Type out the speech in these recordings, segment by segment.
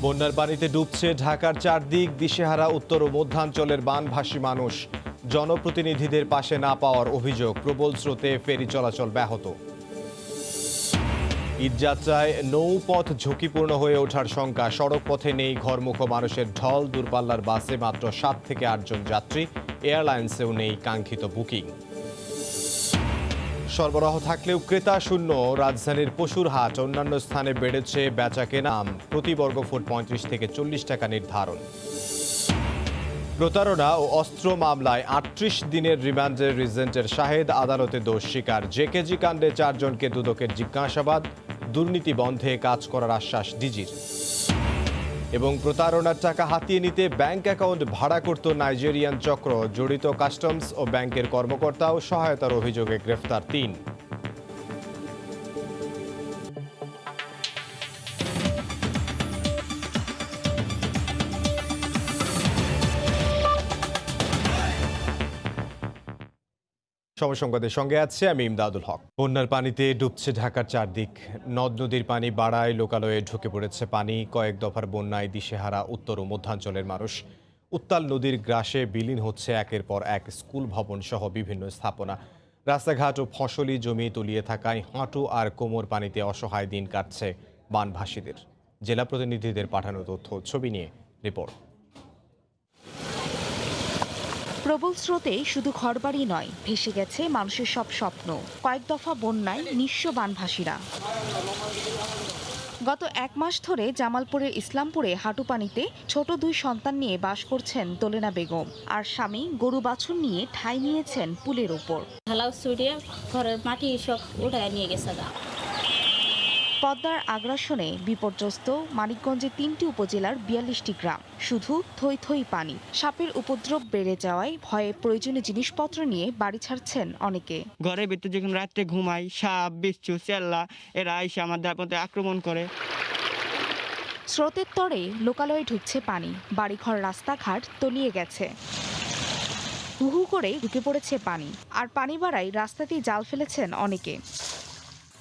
বন্যার পানিতে ডুবছে ঢাকার চারদিক, দিশেহারা উত্তর ও মধ্যাঞ্চলের বানভাসী মানুষ। জনপ্রতিনিধিদের পাশে না পাওয়ার অভিযোগ, প্রবল স্রোতে ফেরি চলাচল ব্যাহত। ঈদযাত্রায় নৌপথ ঝুঁকিপূর্ণ হয়ে ওঠার শঙ্কা, সড়ক পথে নেই ঘরমুখো মানুষের ঢল। দূরপাল্লার বাসে মাত্র 7 থেকে 8 জন যাত্রী, এয়ারলাইন্সেও নেই কাঙ্ক্ষিত বুকিং। সরবরাহ থাকলেও ক্রেতা শূন্য রাজধানীর পশুর হাট, অন্যান্য স্থানে বেড়েছে বেচা কেনা। প্রতি বর্গফুট 35 থেকে 40 টাকা নির্ধারণ। প্রতারণা ও অস্ত্র মামলায় 38 দিনের রিমান্ডের রিজেন্টের শাহেদ, আদালতে দোষ স্বীকার। জেকেজি কাণ্ডে 4 জনকে দুদকের জিজ্ঞাসাবাদ, দুর্নীতি বন্ধে কাজ করার আশ্বাস ডিজির। এবং প্রতারণার টাকা হাতিয়ে নিতে ব্যাংক অ্যাকাউন্ট ভাড়া করত নাইজেরিয়ান চক্র, জড়িত কাস্টমস ও ব্যাংকের কর্মকর্তা ও সহায়তার অভিযোগে গ্রেফতার 3। সময় সংবাদের সঙ্গে আছে আমি ইমদাদুল হক। বন্যার পানিতে ডুবছে ঢাকার চারদিক, নদ নদীর পানি বাড়ায়, লোকালয়ে ঢুকে পড়েছে পানি। কয়েক দফার বন্যায় দিশেহারা উত্তর ও মধ্যাঞ্চলের মানুষ। উত্তাল নদীর গ্রাসে বিলীন হচ্ছে একের পর এক স্কুল ভবন সহ বিভিন্ন স্থাপনা। রাস্তাঘাট ও ফসলি জমি তলিয়ে থাকায় হাঁটু আর কোমর পানিতে অসহায় দিন কাটছে বানভাসীদের। জেলা প্রতিনিধিদের পাঠানো তথ্য ছবি নিয়ে রিপোর্ট। প্রবল স্রোতে শুধু ঘরবাড়ি নয়, ভেসে গেছে মানুষের সব স্বপ্ন। কয়েক দফা বন্যায় নিঃস্ব বানভাসীরা। গত 1 মাস ধরে জামালপুরের ইসলামপুরে হাঁটু পানিতে ছোট 2 সন্তান নিয়ে বাস করছেন দোলেনা বেগম আর স্বামী গরু বাছুর নিয়ে ঠাঁই নিয়েছেন পুলের ওপর। ঘরের মাটি সব উঠায় নিয়ে গেছে। পদ্মার আগ্রাসনে বিপর্যস্ত মানিকগঞ্জের 3টি উপজেলার 42টি গ্রাম। শুধু থই থই পানি। সাপের উপদ্রব বেড়ে যাওয়ায় ভয়ে প্রয়োজনীয় জিনিসপত্র নিয়ে বাড়ি ছাড়ছেন অনেকে। ঘরের ভিতরে যখন রাত্রে ঘুমাই, সাপ, বিচ্ছু, চেল্লা এরা এসে আমাদের মধ্যে আক্রমণ করে। স্রোতের তরে লোকালয়ে ঢুকছে পানি, বাড়িঘর রাস্তাঘাট তলিয়ে গেছে। হুহু করে ঢুকে পড়েছে পানি, আর পানি বাড়ায় রাস্তাতেই জাল ফেলেছেন অনেকে।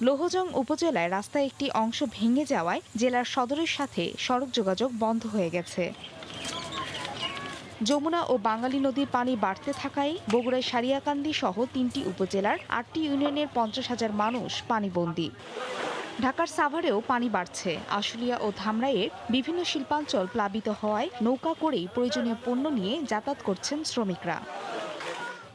লৌহজং উপজেলায় রাস্তায় একটি অংশ ভেঙে যাওয়ায় জেলার সদরের সাথে সড়ক যোগাযোগ বন্ধ হয়ে গেছে। যমুনা ও বাঙালি নদীর পানি বাড়তে থাকায় বগুড়ায় সারিয়াকান্দি সহ 3টি উপজেলার 8টি ইউনিয়নের 50,000 মানুষ পানিবন্দী। ঢাকার সাভারেও পানি বাড়ছে। আশুলিয়া ও ধামরাইয়ের বিভিন্ন শিল্পাঞ্চল প্লাবিত হওয়ায় নৌকা করেই প্রয়োজনীয় পণ্য নিয়ে যাতায়াত করছেন শ্রমিকরা।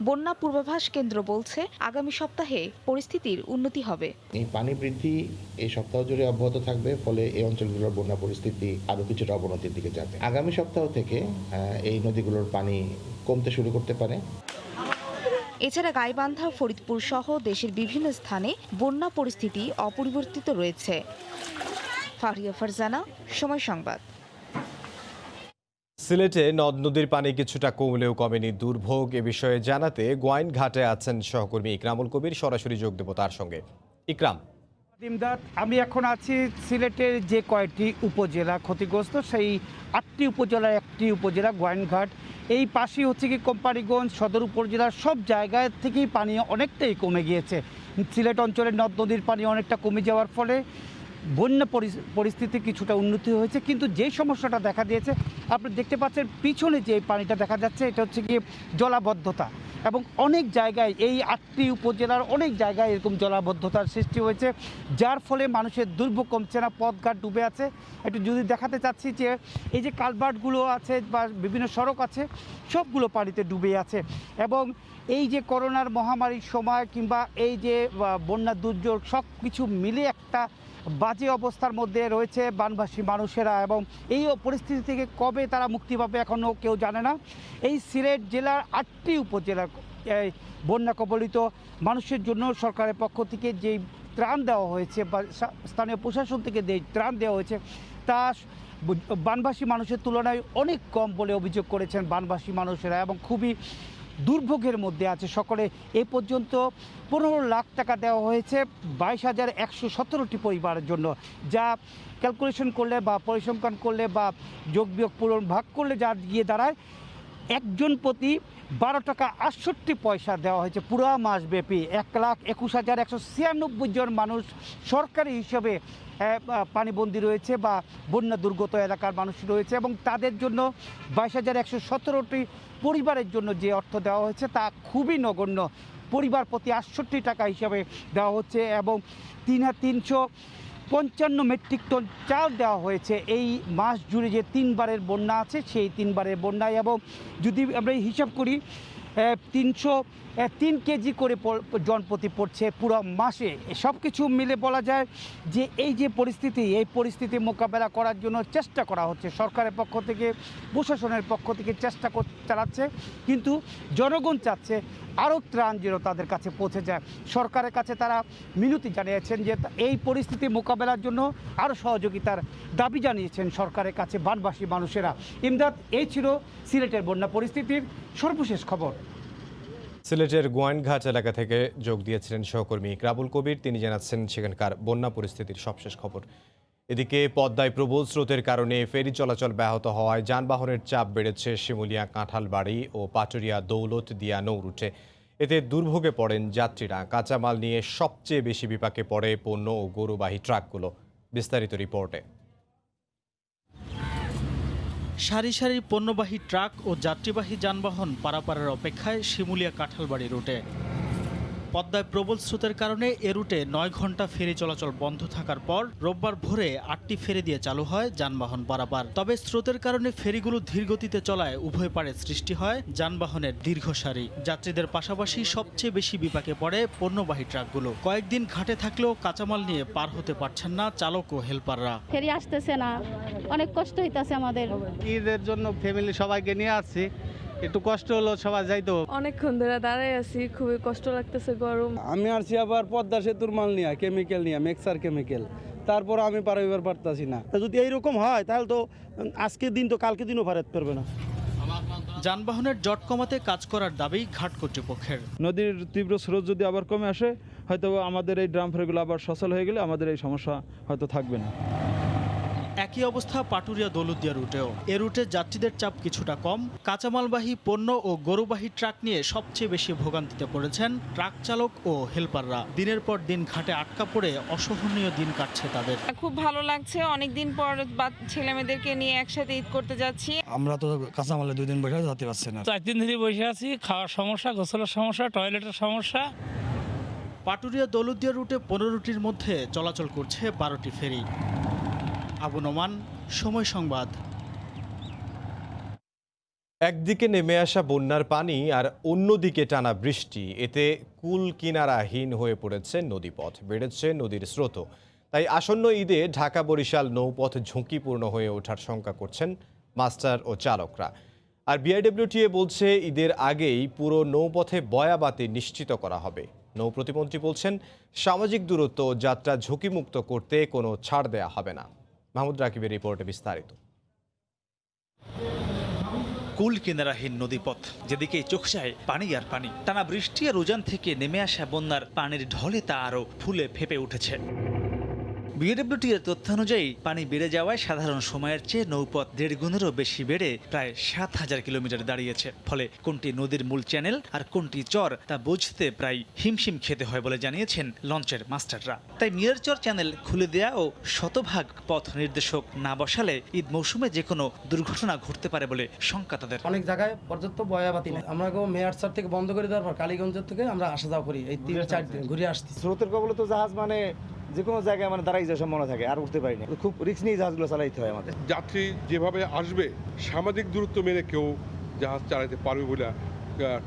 বন্যা পূর্বাভাস কেন্দ্র বলছে আগামী সপ্তাহে পরিস্থিতির উন্নতি হবে। এই পানি বৃদ্ধি এই সপ্তাহ জুড়ে অব্যাহত থাকবে, ফলে এই অঞ্চলগুলোর বন্যা পরিস্থিতি আরো কিছুটা অবনতির দিকে যাবে। আগামী সপ্তাহ থেকে এই নদীগুলোর পানি কমতে শুরু করতে পারে। এছাড়া গাইবান্ধা, ফরিদপুর সহ দেশের বিভিন্ন স্থানে বন্যা পরিস্থিতি অপরিবর্তিত রয়েছে। ফারিয়া ফারজানা, সময় সংবাদ। সিলেটে নদ নদীর পানি কিছুটা কমলেও কমেনি দুর্ভোগ। এ বিষয়ে জানাতে গোয়াইন ঘাটে আছেন সহকর্মী ইকরামুল কবির। সরাসরি যোগ দেব তার সঙ্গে। ইকরাম, আমি এখন আছি সিলেটের যে কয়েকটি উপজেলা ক্ষতিগ্রস্ত, সেই 8টি উপজেলার একটি উপজেলা গোয়াইনঘাট। এই পাশেই হচ্ছে কি কোম্পানিগঞ্জ সদর উপজেলার সব জায়গায় থেকেই পানি অনেকটাই কমে গিয়েছে। সিলেট অঞ্চলের নদ নদীর পানি অনেকটা কমে যাওয়ার ফলে বন্যা পরিস্থিতি কিছুটা উন্নতি হয়েছে। কিন্তু যে সমস্যাটা দেখা দিয়েছে, আপনি দেখতে পাচ্ছেন পিছনে যে পানিটা দেখা যাচ্ছে, এটা হচ্ছে কি জলাবদ্ধতা। এবং অনেক জায়গায় এই 8টি উপজেলার অনেক জায়গায় এরকম জলাবদ্ধতার সৃষ্টি হয়েছে, যার ফলে মানুষের দুর্ভোগ কমছে না, পথঘাট ডুবে আছে। একটু যদি দেখাতে চাচ্ছি যে এই যে কালভার্টগুলো আছে বা বিভিন্ন সড়ক আছে, সবগুলো পানিতে ডুবে আছে। এবং এই যে করোনার মহামারীর সময় কিংবা এই যে বন্যা দুর্যোগ, সব কিছু মিলে একটা বাজে অবস্থার মধ্যে রয়েছে বানভাসী মানুষেরা। এবং এই পরিস্থিতি থেকে কবে তারা মুক্তি পাবে এখনও কেউ জানে না। এই সিলেট জেলার 8টি উপজেলার বন্যা কবলিত মানুষের জন্য সরকারের পক্ষ থেকে যেই ত্রাণ দেওয়া হয়েছে বা স্থানীয় প্রশাসন থেকে যে ত্রাণ দেওয়া হয়েছে, তা বানভাসী মানুষের তুলনায় অনেক কম বলে অভিযোগ করেছেন বানভাসী মানুষেরা, এবং খুবই দুর্ভোগের মধ্যে আছে সকলে। এ পর্যন্ত 15 লাখ টাকা দেওয়া হয়েছে 22,117টি পরিবারের জন্য, যা ক্যালকুলেশন করলে বা পরিসংখ্যান করলে বা যোগ বিয়োগ পূরণ ভাগ করলে যা গিয়ে দাঁড়ায় একজন প্রতি 12 টাকা 68 পয়সা দেওয়া হয়েছে পুরো মাসব্যাপী। 1,21,196 জন মানুষ সরকারি হিসাবে পানিবন্দী রয়েছে বা বন্যা দুর্গত এলাকার মানুষ রয়েছে, এবং তাদের জন্য 22,117টি পরিবারের জন্য যে অর্থ দেওয়া হয়েছে তা খুবই নগণ্য। পরিবার প্রতি 68 টাকা হিসাবে দেওয়া হচ্ছে, এবং 3,355 মেট্রিক টন চাল দেওয়া হয়েছে এই মাস জুড়ে যে 3 বারের বন্যা আছে সেই 3 বারের বন্যায়। এবং যদি আমরা হিসাব করি 303 কেজি করে জনপ্রতি পড়ছে পুরো মাসে। সব কিছু মিলে বলা যায় যে এই যে পরিস্থিতি, এই পরিস্থিতি মোকাবেলা করার জন্য চেষ্টা করা হচ্ছে সরকারের পক্ষ থেকে, প্রশাসনের পক্ষ থেকে চেষ্টা চালাচ্ছে, কিন্তু জনগণ চাচ্ছে আরও ত্রাণ যেন তাদের কাছে পৌঁছে যায়। সরকারের কাছে তারা মিনতি জানিয়েছেন যে এই পরিস্থিতি মোকাবেলার জন্য আরও সহযোগিতার দাবি জানিয়েছেন সরকারের কাছে বানবাসী মানুষেরা। ইমদাদ, এই ছিল সিলেটের বন্যা পরিস্থিতির সর্বশেষ খবর। সিলেটের গোয়াইনঘাট এলাকা থেকে যোগ দিয়েছিলেন সহকর্মী ইকরাবুল কবির। তিনি জানাচ্ছেন সেখানকার বন্যা পরিস্থিতির সবশেষ খবর। এদিকে পদ্মায় প্রবল স্রোতের কারণে ফেরি চলাচল ব্যাহত হওয়ায় যানবাহনের চাপ বেড়েছে শিমুলিয়া কাঁঠালবাড়ি ও পাটুরিয়া দৌলত দিয়া নৌ রুটে। এতে দুর্ভোগে পড়েন যাত্রীরা। কাঁচামাল নিয়ে সবচেয়ে বেশি বিপাকে পড়ে পণ্য ও গরুবাহী ট্রাকগুলো। বিস্তারিত রিপোর্টে। সারি সারি পণ্যবাহী ট্রাক ও যাত্রীবাহী যানবাহন পারাপারের অপেক্ষায় শিমুলিয়া কাঁঠালবাড়ি রুটে। পদ্মায় প্রবল স্রোতের কারণে এ রুটে 9 ঘন্টা ফেরি চলাচল বন্ধ থাকার পর রোববার ভোরে 8টি ফেরি দিয়ে চালু হয় যানবাহন পারাপার। তবে স্রোতের কারণে ফেরিগুলো ধীর গতিতে চলায় উভয় পারে সৃষ্টি হয় যানবাহনের দীর্ঘ সারি। যাত্রীদের পাশাপাশি সবচেয়ে বেশি বিপাকে পড়ে পণ্যবাহী ট্রাকগুলো। কয়েকদিন ঘাটে থাকলেও কাঁচামাল নিয়ে পার হতে পারছেন না চালক ও হেলপাররা। ফেরি আসতেছে না, অনেক কষ্ট হইতাছে আমাদের। ঈদের জন্য ফ্যামিলি সবাইকে নিয়ে আসছি, একটু কষ্ট হলো, সবাই যাইতো। অনেকক্ষণ ধরে দাঁড়াই আছি, খুবই কষ্ট লাগতেছে, গরম। আমি আসছি আবার পদ্মা সেতুর মাল নিয়ে, কেমিক্যাল নিয়ে, মিক্সার কেমিক্যাল, তারপর আমি পারাইবার পারতাছি না। যদি এইরকম হয় তাহলে তো আজকের দিন তো কালকে দিনও ভারত পারবে না। যানবাহনের জট কমাতে কাজ করার দাবি ঘাট কর্তৃপক্ষের। নদীর তীব্র স্রোত যদি আবার কমে আসে, হয়তো আমাদের এই ড্রাম ফেরিগুলো আবার সচল হয়ে গেলে আমাদের এই সমস্যা হয়তো থাকবে না। একই অবস্থা পাটুরিয়া দৌলতদিয়া রুটেও। এ রুটে যাত্রীদের চাপ কিছুটা কম। কাঁচামালবাহী পণ্য ও গরুবাহী ট্রাক নিয়ে সবচেয়ে বেশি ভোগান্তিতে পড়েছেন ট্রাক চালক ও হেলপাররা। দিনের পর দিন ঘাটে আটকা পড়ে অসহনীয় দিন কাটছে তাদের। খুব ভালো লাগছে, অনেকদিন পর ছেলে মেয়েদেরকে নিয়ে একসাথে ঈদ করতে যাচ্ছি। আমরা তো কাঁচামালে 2 দিন বসে যেতে পারছি না। 4 দিন ধরে বসে আছি, খাওয়ার সমস্যা, গোসলের সমস্যা, টয়লেটের সমস্যা। পাটুরিয়া দৌলতদিয়া রুটে 15টির মধ্যে চলাচল করছে 12টি ফেরি। আবু নোমান, সময় সংবাদ। একদিকে নেমে আসা বন্যার পানি আর অন্যদিকে টানা বৃষ্টি, এতে কুল কিনারাহীন হয়ে পড়েছে নদীপথ, বেড়েছে নদীর স্রোত। তাই আসন্ন ঈদে ঢাকা বরিশাল নৌপথ ঝুঁকিপূর্ণ হয়ে ওঠার শঙ্কা করছেন মাস্টার ও চালকরা। আর বিআইডব্লিউটিএ বলছে ঈদের আগেই পুরো নৌপথে বয়াবাতি নিশ্চিত করা হবে। নৌ প্রতিমন্ত্রী বলছেন সামাজিক দূরত্ব ও যাত্রা ঝুঁকিমুক্ত করতে কোনো ছাড় দেয়া হবে না। মাহমুদ রাকিবের রিপোর্টে বিস্তারিত। কুল কিনারাহীন নদীপথ, যেদিকে চোখ যায় পানি আর পানি। টানা বৃষ্টি আর উজান থেকে নেমে আসা বন্যার পানির ঢলে তা আরও ফুলে ফেপে উঠেছে। বিএডব্লিউটির তথ্যানুযায়ী পানি বেড়ে যাওয়ায় সাধারণ সময়ের চেয়ে নৌপথ 1.5 গুণেরও বেশি বেড়ে প্রায় 7,000 কিলোমিটার দাঁড়িয়েছে। ফলে কোনটি নদীর মূল চ্যানেল আর কোনটি চর তা বুঝতে প্রায় হিমশিম খেতে হয় বলে জানিয়েছেন লঞ্চের মাস্টাররা। তাই মিররচর চ্যানেল খুলে দেয়া ও শতভাগ পথ নির্দেশক না বসালে ঈদ মৌসুমে যে কোনো দুর্ঘটনা ঘটতে পারে বলে শঙ্কা তাদের। অনেক জায়গায় পর্যাপ্ত বয়াবাতি নেই। আমরা মেয়ারচর থেকে বন্ধ করে দেওয়ার পর কালীগঞ্জের থেকে আমরা আসা যাওয়া করি, এই 3-4 দিন ঘুরে আসছি। স্রোতের কবলে তো জাহাজ মানে যে কোনো জায়গায় মানে দাঁড়াই যাওয়ার সম্ভাবনা থাকে, আর উঠতে পারিনি। খুব রিস্ক নিয়ে জাহাজগুলো চালাইতে হয় আমাদের। যাত্রী যেভাবে আসবে সামাজিক দূরত্ব মেনে কেউ জাহাজ চালাতে পারবে বলে,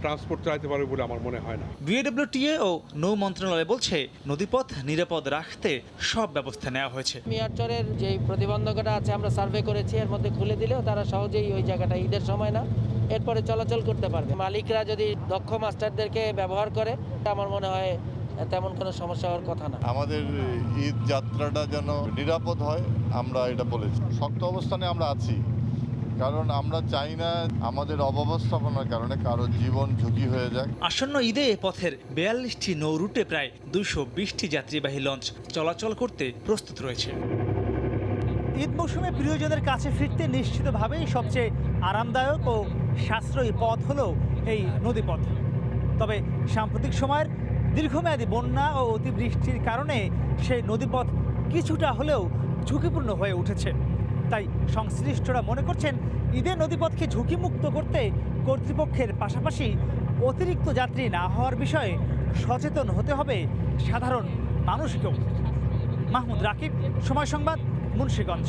ট্রান্সপোর্ট চালাতে পারবে বলে আমার মনে হয় না। বিএডব্লিউটিএ ও নৌ মন্ত্রণালয় বলছে নদীপথ নিরাপদ রাখতে সব ব্যবস্থা নেওয়া হয়েছে। মিয়ারচরের যে প্রতিবন্ধকতা আছে আমরা সার্ভে করেছি, এর মধ্যে খুলে দিলেও তারা সহজেই ওই জায়গাটা ঈদের সময় না এরপরে চলাচল করতে পারবে। মালিকরা যদি দক্ষ মাস্টারদেরকে ব্যবহার করে আমার মনে হয় তেমন কোনো সমস্যা হওয়ার কথা না। আমাদের ঈদ যাত্রাটা যেন নিরাপদ হয় আমরা এটা বলেছি। শক্ত অবস্থানে আমরা আছি, কারণ আমরা চাই না আমাদের অব্যবস্থাপনার কারণে কারো জীবন ঝুঁকি হয়ে যায়। আসন্ন ঈদে এ পথের 42টি নৌ রুটে প্রায় 220টি যাত্রীবাহী লঞ্চ চলাচল করতে প্রস্তুত রয়েছে। ঈদ মৌসুমে প্রিয়জনের কাছে ফিরতে নিশ্চিতভাবেই সবচেয়ে আরামদায়ক ও সাশ্রয়ী পথ হলো এই নদীপথ। তবে সাম্প্রতিক সময়ের দীর্ঘমেয়াদী বন্যা ও অতিবৃষ্টির কারণে সেই নদীপথ কিছুটা হলেও ঝুঁকিপূর্ণ হয়ে উঠেছে। তাই সংশ্লিষ্টরা মনে করছেন ঈদের নদীপথকে ঝুঁকিমুক্ত করতে কর্তৃপক্ষের পাশাপাশি অতিরিক্ত যাত্রী না হওয়ার বিষয়ে সচেতন হতে হবে সাধারণ মানুষকেও। মাহমুদ রাকিব, সময় সংবাদ, মুন্সিগঞ্জ।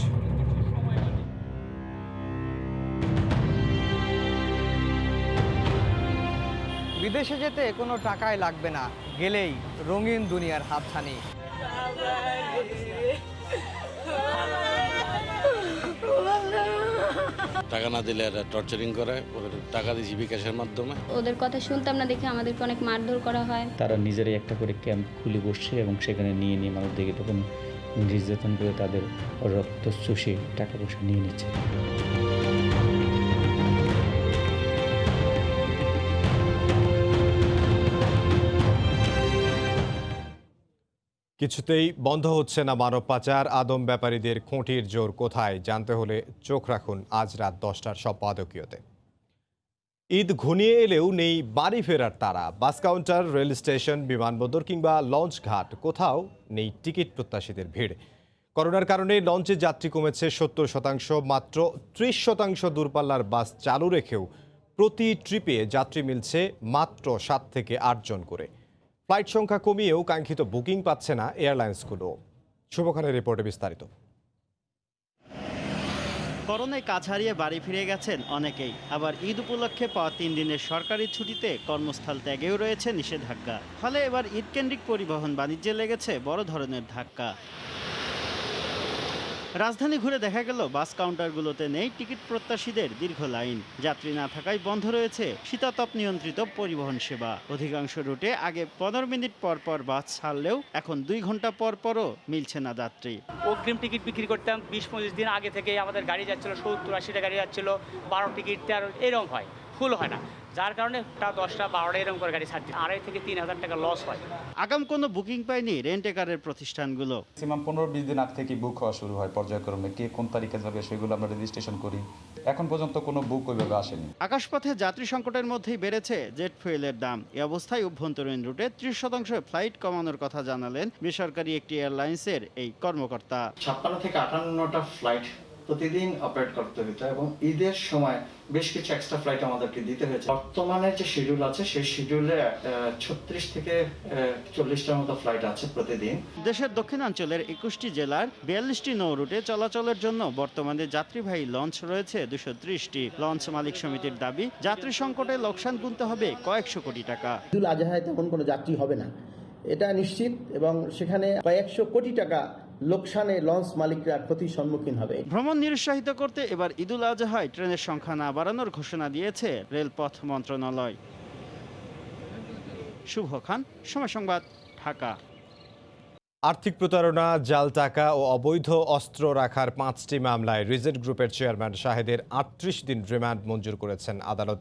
বিদেশে যেতে কোনো টাকাই লাগবে না, গেলেই রঙিন দুনিয়ার হাতছানি। টাকা না দিলে এরা টর্চারিং করে, টাকা দিয়েছি বিকাশের মাধ্যমে। ওদের কথা শুনতাম না দেখে আমাদেরকে অনেক মারধর করা হয়। তারা নিজেরাই একটা করে ক্যাম্প খুলে বসছে এবং সেখানে নিয়ে মানুষদেরকে তখন নির্যাতন করে তাদের রক্ত চুষে টাকা পয়সা নিয়ে নিচ্ছে। কিছুতেই বন্ধ হচ্ছে না মানব পাচার। আদম ব্যাপারীদের খুঁটির জোর কোথায় জানতে হলে চোখ রাখুন আজ রাত 10টার সম্পাদকীয়তে। ঈদ ঘনিয়ে এলেও নেই বাড়ি ফেরার তারা। বাস কাউন্টার, রেল স্টেশন, বিমানবন্দর কিংবা লঞ্চ ঘাট, কোথাও নেই টিকিট প্রত্যাশীদের ভিড়। করোনার কারণে লঞ্চে যাত্রী কমেছে 70%, মাত্র 30% দূরপাল্লার বাস চালু রেখেও প্রতি ট্রিপে যাত্রী মিলছে মাত্র 7 থেকে 8 জন করে। ফ্লাইট সংখ্যা কমিয়েও কাঙ্ক্ষিত বুকিং পাচ্ছে না এয়ারলাইন্সগুলো। শুভখানের রিপোর্টে বিস্তারিত। করোনায় কাজ হারিয়ে বাড়ি ফিরে গেছেন অনেকেই, আবার ঈদ উপলক্ষে পাওয়া 3 দিনের সরকারি ছুটিতে কর্মস্থল ত্যাগেও রয়েছে নিষেধাজ্ঞা। ফলে এবার ঈদ কেন্দ্রিক পরিবহন বাণিজ্যে লেগেছে বড় ধরনের ধাক্কা। রাজধানী ঘুরে দেখা গেল বাস কাউন্টারগুলোতে নেই টিকিট প্রত্যাশীদের দীর্ঘ লাইন। যাত্রী না থাকায় বন্ধ রয়েছে শীতাতপ নিয়ন্ত্রিত পরিবহন সেবা। অধিকাংশ রুটে আগে 15 মিনিট পর পর বাস ছাড়লেও এখন 2 ঘন্টা পর পরও মিলছে না যাত্রী। অগ্রিম টিকিট বিক্রি করতাম 20-25 দিন আগে থেকে আমাদের গাড়ি যাচ্ছিল 70-80টা গাড়ি যাচ্ছিল, 12 টিকিট 13 এরকম হয়, ফুল হয় না, যার কারণে 10টা 12টা এরকম করে গাড়ি ছাড়ছে, 2.5 থেকে 3,000 টাকা লস হয়। আগাম কোনো বুকিং পায়নি রেন্টেকারের প্রতিষ্ঠানগুলো। ম্যাক্সিমাম 15-20 দিন আগ থেকে বুক হওয়া শুরু হয় পর্যায়ক্রমে, কে কোন তারিখে যাবে সেগুলো আমরা রেজিস্ট্রেশন করি। এখন পর্যন্ত কোনো বুক ওইভাবে আসেনি। আকাশপথে যাত্রী সংকটের মধ্যেই বেড়েছে জেট ফুয়েলের দাম। এই অবস্থায় অভ্যন্তরীণ রুটে 30% ফ্লাইট কমানোর কথা জানালেন বেসরকারি একটি এয়ারলাইন্সের এই কর্মকর্তা। 56 থেকে 58টা ফ্লাইট প্রতিদিন অপারেট করতে হতো এবং ঈদের সময় বেশ কিছু এক্সট্রা ফ্লাইট আমাদেরকে দিতে হয়েছে। বর্তমানে যে শিডিউল আছে সেই শিডিউলে 36 থেকে 40টার মতো ফ্লাইট আছে প্রতিদিন। দেশের দক্ষিণাঞ্চলের 21টি জেলার 42টি নৌ রুটে চলাচলের জন্য বর্তমানে যাত্রীবাহী লঞ্চ রয়েছে 230টি। লঞ্চ মালিক সমিতির দাবি, যাত্রী সংকটে লোকসান গুনতে হবে কয়েকশো কোটি টাকা। ঈদুল আজহায় তখন কোনো যাত্রী হবে না, এটা নিশ্চিত, এবং সেখানে কয়েকশো কোটি টাকা লোকসানে লঞ্চ মালিকরা ক্ষতির সম্মুখীন হবে। ভ্রমণ নিরুৎসাহিত করতে এবার ঈদুল আজহায় ট্রেনের সংখ্যা না বাড়ানোর ঘোষণা দিয়েছে রেলপথ মন্ত্রণালয়। শুভ খান, সময় সংবাদ, ঢাকা। আর্থিক প্রতারণা, জাল টাকা ও অবৈধ অস্ত্র রাখার 5টি মামলায় রিজেন্ট গ্রুপের চেয়ারম্যান শাহেদের 38 দিন রিমান্ড মঞ্জুর করেছেন আদালত।